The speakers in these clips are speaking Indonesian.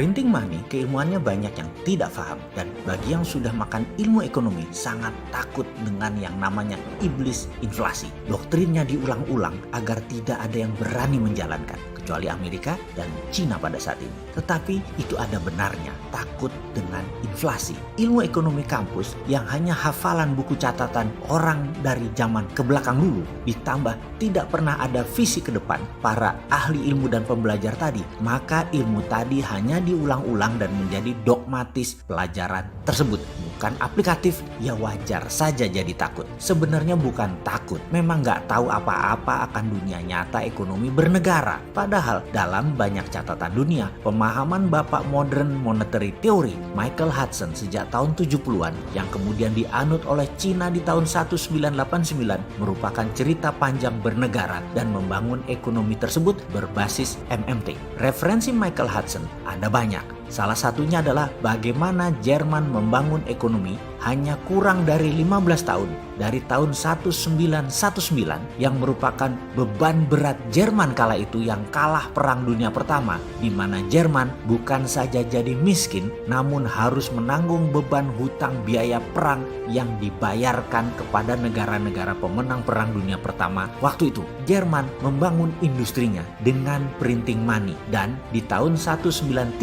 Printing money, keilmuannya banyak yang tidak paham, dan bagi yang sudah makan ilmu ekonomi sangat takut dengan yang namanya iblis inflasi. Doktrinnya diulang-ulang agar tidak ada yang berani menjalankan, kecuali Amerika dan Cina pada saat ini. Tetapi itu ada benarnya, takut dengan inflasi. Ilmu ekonomi kampus yang hanya hafalan buku catatan orang dari zaman ke belakang dulu, ditambah tidak pernah ada visi ke depan para ahli ilmu dan pembelajar tadi, maka ilmu tadi hanya diulang-ulang dan menjadi dogmatis pelajaran tersebut. Bukan aplikatif, ya wajar saja jadi takut. Sebenarnya bukan takut, memang nggak tahu apa-apa akan dunia nyata ekonomi bernegara. Padahal dalam banyak catatan dunia, pemahaman bapak modern monetary theory Michael Hudson sejak tahun 70-an yang kemudian dianut oleh Cina di tahun 1989 merupakan cerita panjang bernegara dan membangun ekonomi tersebut berbasis MMT. Referensi Michael Hudson ada banyak. Salah satunya adalah bagaimana Jerman membangun ekonomi hanya kurang dari 15 tahun dari tahun 1919 yang merupakan beban berat Jerman kala itu yang kalah Perang Dunia Pertama, di mana Jerman bukan saja jadi miskin namun harus menanggung beban hutang biaya perang yang dibayarkan kepada negara-negara pemenang Perang Dunia Pertama. Waktu itu Jerman membangun industrinya dengan printing money, dan di tahun 1936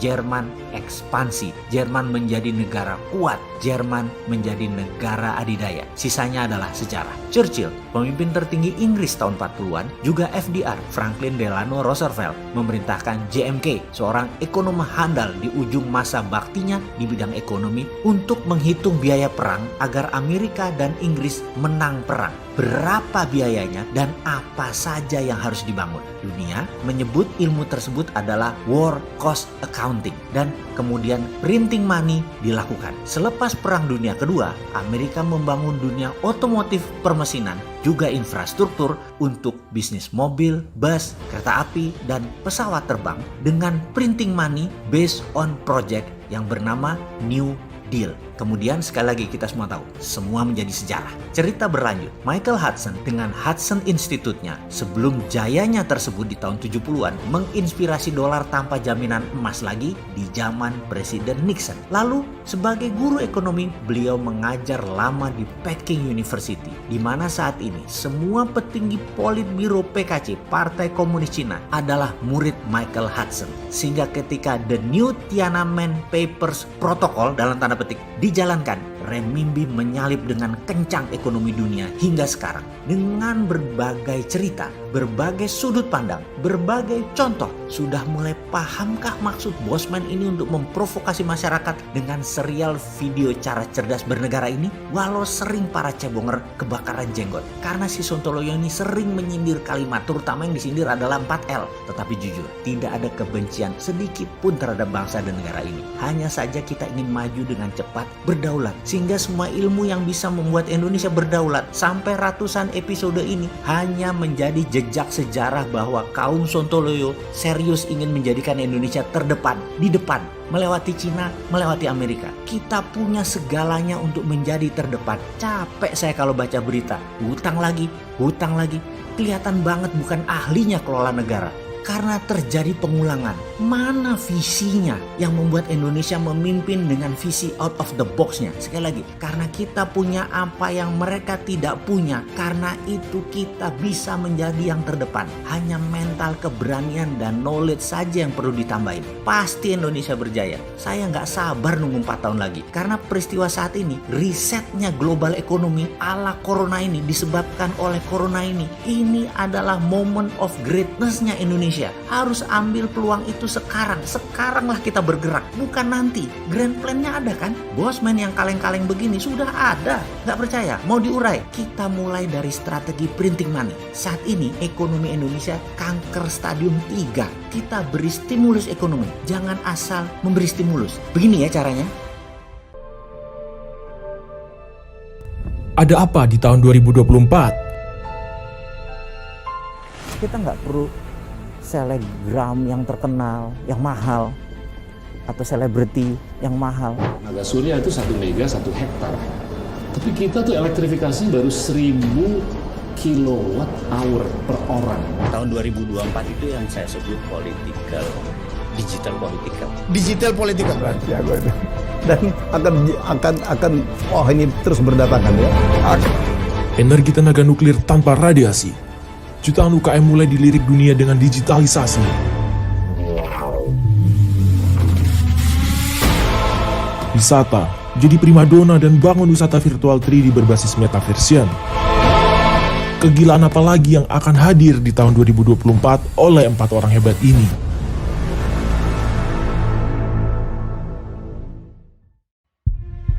Jerman ekspansi. Jerman menjadi negara kuat. Jerman menjadi negara adidaya. Sisanya adalah sejarah. Churchill, pemimpin tertinggi Inggris tahun 40-an, juga FDR, Franklin Delano Roosevelt, memerintahkan JMK, seorang ekonom handal di ujung masa baktinya di bidang ekonomi, untuk menghitung biaya perang agar Amerika dan Inggris menang perang. Berapa biayanya dan apa saja yang harus dibangun. Dunia menyebut ilmu tersebut adalah war cost accounting, dan kemudian printing money dilakukan. Selepas Perang Dunia Kedua, Amerika membangun dunia otomotif permesinan, juga infrastruktur untuk bisnis mobil, bus, kereta api, dan pesawat terbang dengan printing money based on project yang bernama New Deal. Kemudian sekali lagi kita semua tahu, semua menjadi sejarah. Cerita berlanjut, Michael Hudson dengan Hudson Institute-nya sebelum jayanya tersebut di tahun 70-an menginspirasi dolar tanpa jaminan emas lagi di zaman Presiden Nixon. Lalu sebagai guru ekonomi, beliau mengajar lama di Peking University, di mana saat ini semua petinggi Politbiro PKC, Partai Komunis Cina, adalah murid Michael Hudson. Sehingga ketika The New Tiananmen Papers Protocol dalam tanda petik dijalankan, renminbi menyalip dengan kencang ekonomi dunia hingga sekarang. Dengan berbagai cerita, berbagai sudut pandang, berbagai contoh, sudah mulai pahamkah maksud Bosman ini untuk memprovokasi masyarakat dengan serial video cara cerdas bernegara ini? Walau sering para cebonger kebakaran jenggot, karena si Sontoloyo ini sering menyindir kalimat, terutama yang disindir adalah 4L. Tetapi jujur, tidak ada kebencian sedikit pun terhadap bangsa dan negara ini. Hanya saja kita ingin maju dengan cepat, berdaulat, sehingga semua ilmu yang bisa membuat Indonesia berdaulat sampai ratusan episode ini hanya menjadi jejak sejarah bahwa kaum Sontoloyo serius ingin menjadikan Indonesia terdepan, di depan, melewati Cina, melewati Amerika. Kita punya segalanya untuk menjadi terdepan. Capek saya kalau baca berita, hutang lagi, kelihatan banget bukan ahlinya kelola negara. Karena terjadi pengulangan. Mana visinya yang membuat Indonesia memimpin dengan visi out of the box-nya? Sekali lagi, karena kita punya apa yang mereka tidak punya. Karena itu kita bisa menjadi yang terdepan. Hanya mental keberanian dan knowledge saja yang perlu ditambahin. Pasti Indonesia berjaya. Saya nggak sabar nunggu 4 tahun lagi. Karena peristiwa saat ini, risetnya global ekonomi ala corona ini disebabkan oleh corona ini. Ini adalah moment of greatness-nya Indonesia. Harus ambil peluang itu sekarang. Sekaranglah kita bergerak, bukan nanti. Grand plan-nya ada kan? Bosman yang kaleng-kaleng begini sudah ada. Gak percaya? Mau diurai? Kita mulai dari strategi printing money. Saat ini ekonomi Indonesia kanker stadium 3. Kita beri stimulus ekonomi. Jangan asal memberi stimulus. Begini ya caranya. Ada apa di tahun 2024? Kita nggak perlu selebgram yang terkenal, yang mahal, atau selebriti yang mahal. Naga Surya itu 1 mega 1 hektar. Tapi kita tuh elektrifikasi baru 1000 kilowatt hour per orang. Tahun 2024 itu yang saya sebut political digital political. Digital political. Rahasia gue itu. Dan akan ini terus berdatangan ya. Energi tenaga nuklir tanpa radiasi. Jutaan UKM mulai dilirik dunia dengan digitalisasi. Wisata jadi primadona dan bangun wisata virtual 3D berbasis metaversion. Kegilaan apa lagi yang akan hadir di tahun 2024 oleh 4 orang hebat ini?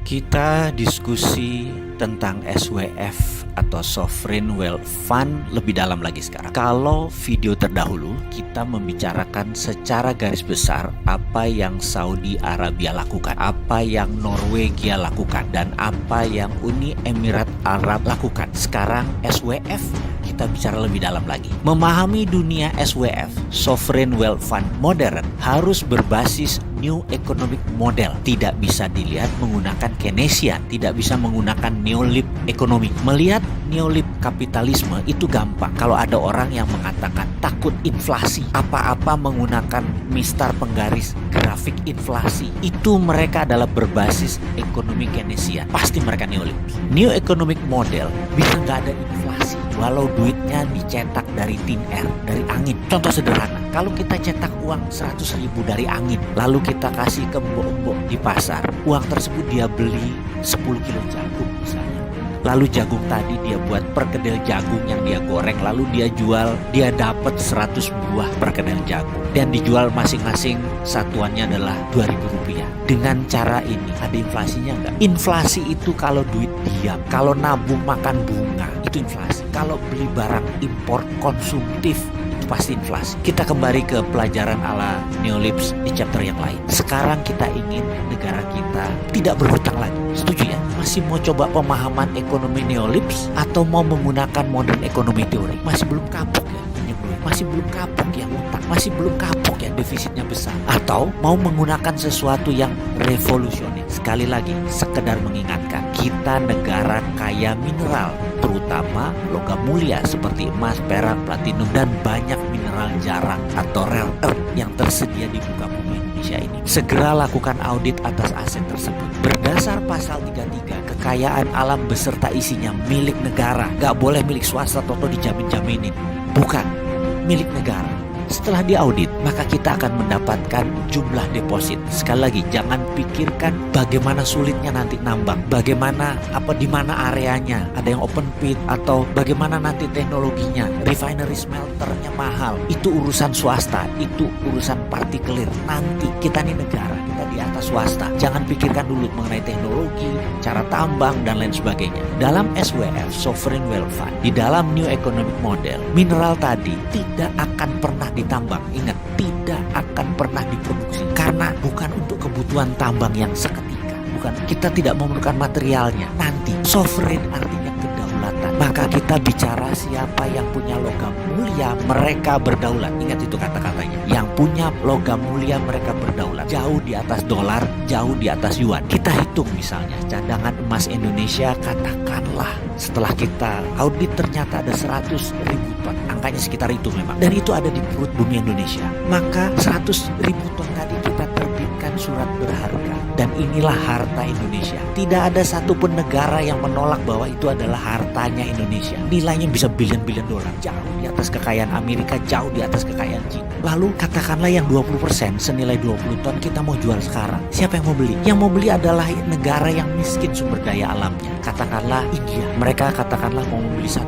Kita diskusi tentang SWF atau Sovereign Wealth Fund lebih dalam lagi sekarang. Kalau video terdahulu kita membicarakan secara garis besar apa yang Saudi Arabia lakukan, apa yang Norwegia lakukan, dan apa yang Uni Emirat Arab lakukan. Sekarang SWF kita bicara lebih dalam lagi. Memahami dunia SWF, Sovereign Wealth Fund modern, harus berbasis New Economic Model. Tidak bisa dilihat menggunakan Keynesian, tidak bisa menggunakan Neolib ekonomi. Melihat Neolib kapitalisme itu gampang. Kalau ada orang yang mengatakan takut inflasi, apa-apa menggunakan mistar penggaris grafik inflasi, itu mereka adalah berbasis ekonomi Keynesian. Pasti mereka Neolib. New Economic Model bisa nggak ada inflasi walau duitnya dicetak dari tin air, dari angin. Contoh sederhana, kalau kita cetak uang 100.000 dari angin, lalu kita kasih ke mbok-mbok di pasar, uang tersebut dia beli 10 kilo jagung misalnya. Lalu jagung tadi dia buat perkedel jagung yang dia goreng, lalu dia jual, dia dapat 100 buah perkedel jagung. Dan dijual masing-masing satuannya adalah Rp2.000. Dengan cara ini ada inflasinya enggak? Inflasi itu kalau duit diam, kalau nabung makan bunga, itu inflasi. Kalau beli barang impor konsumtif, itu pasti inflasi. Kita kembali ke pelajaran ala Neolibs di chapter yang lain. Sekarang kita ingin negara kita tidak berhutang lagi. Setuju ya? Masih mau coba pemahaman ekonomi Neolibs atau mau menggunakan modern ekonomi teori? Masih belum kapok ya? Masih belum kapok yang utang, masih belum kapok ya defisitnya besar, atau mau menggunakan sesuatu yang revolusioner. Sekali lagi, sekedar mengingatkan, kita negara kaya mineral, terutama logam mulia seperti emas, perak, platinum, dan banyak mineral jarang atau rare earth yang tersedia di muka bumi Indonesia ini. Segera lakukan audit atas aset tersebut. Berdasar pasal 33, kekayaan alam beserta isinya milik negara, gak boleh milik swasta atau dijamin-jaminin. Bukan milik negara. Setelah diaudit, maka kita akan mendapatkan jumlah deposit. Sekali lagi, jangan pikirkan bagaimana sulitnya nanti nambang, bagaimana di mana areanya, ada yang open pit atau bagaimana nanti teknologinya, refinery smelternya mahal. Itu urusan swasta, itu urusan partikelir. Nanti kita nih negara, kita di atas swasta. Jangan pikirkan dulu mengenai teknologi, cara tambang dan lain sebagainya. Dalam SWF, Sovereign Wealth Fund, di dalam New Economic Model, mineral tadi tidak akan pernah ditambang. Ingat, tidak akan pernah diproduksi karena bukan untuk kebutuhan tambang yang seketika. Bukan, kita tidak memerlukan materialnya. Nanti sovereign artinya kedaulatan. Maka kita bicara siapa yang punya logam mulia, mereka berdaulat. Ingat itu kata-katanya. Yang punya logam mulia mereka berdaulat. Jauh di atas dolar, jauh di atas yuan. Kita hitung misalnya cadangan emas Indonesia, katakanlah setelah kita audit ternyata ada 100.000 ton. Angkanya sekitar itu memang. Dan itu ada di perut bumi Indonesia. Maka 100.000 ton tadi kita terbitkan surat berharga. Dan inilah harta Indonesia. Tidak ada satupun negara yang menolak bahwa itu adalah hartanya Indonesia. Nilainya bisa billion-billion dolar. Jauh di atas kekayaan Amerika, jauh di atas kekayaan Cina. Lalu katakanlah yang 20% senilai 20 ton kita mau jual sekarang. Siapa yang mau beli? Yang mau beli adalah negara yang miskin sumber daya alamnya. Katakanlah India. Mereka katakanlah mau membeli 1%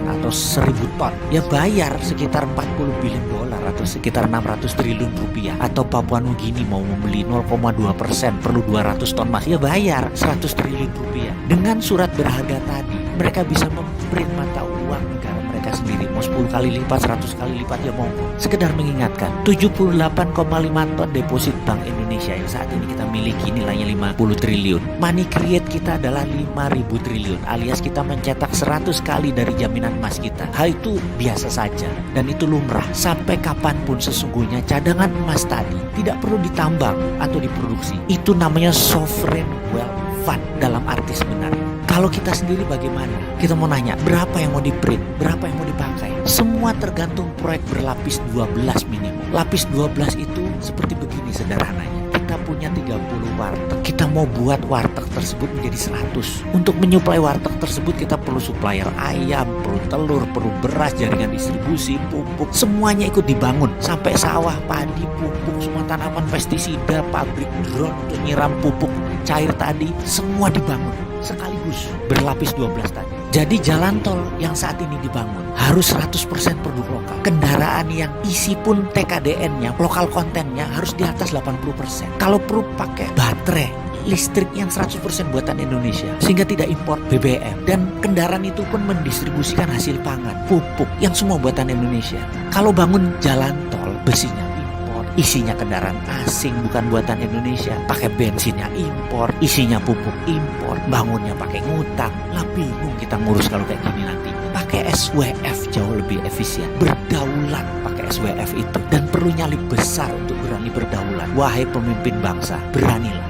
atau 1.000 ton. Ya bayar sekitar 40 billion dolar atau sekitar 600 triliun rupiah. Atau Papua Nugini mau membeli 0,2%, perlu 200 ton emas. Ya bayar 100 triliun rupiah. Dengan surat berharga tadi, mereka bisa memprint mata uang negara mereka sendiri. Mau 10 kali lipat, 100 kali lipat, ya mau. Sekedar mengingatkan, 78,5 ton deposit Bank Indonesia yang saat ini kita miliki nilainya 50 triliun. Money create kita adalah 5.000 triliun, alias kita mencetak 100 kali dari jaminan emas kita. Hal itu biasa saja dan itu lumrah. Sampai kapanpun sesungguhnya cadangan emas tadi tidak perlu ditambang atau diproduksi. Itu namanya sovereign wealth fund dalam arti sebenarnya. Kalau kita sendiri bagaimana? Kita mau nanya, berapa yang mau di-print? Berapa yang mau dipakai? Semua tergantung proyek berlapis 12 minimum. Lapis 12 itu seperti begini sederhananya. Kita punya 30 warteg. Kita mau buat warteg tersebut menjadi 100. Untuk menyuplai warteg tersebut kita perlu supplier ayam, perlu telur, perlu beras, jaringan distribusi, pupuk. Semuanya ikut dibangun. Sampai sawah, padi, pupuk, semua tanaman pestisida, pabrik drone untuk nyiram pupuk cair tadi. Semua dibangun sekaligus berlapis 12 tadi. Jadi jalan tol yang saat ini dibangun harus 100% produk lokal. Kendaraan yang isi pun TKDN-nya, lokal kontennya harus di atas 80%. Kalau perlu pakai baterai listrik yang 100% buatan Indonesia, sehingga tidak impor BBM. Dan kendaraan itu pun mendistribusikan hasil pangan, pupuk yang semua buatan Indonesia. Kalau bangun jalan tol, besinya impor, isinya kendaraan asing bukan buatan Indonesia, pakai bensinnya impor, isinya pupuk impor, bangunnya pakai ngutang. Lah bingung kita ngurus kalau kayak gini nanti. Pakai SWF jauh lebih efisien. Berdaulat pakai SWF itu. Dan perlu nyali besar untuk berani berdaulat. Wahai pemimpin bangsa, beranilah.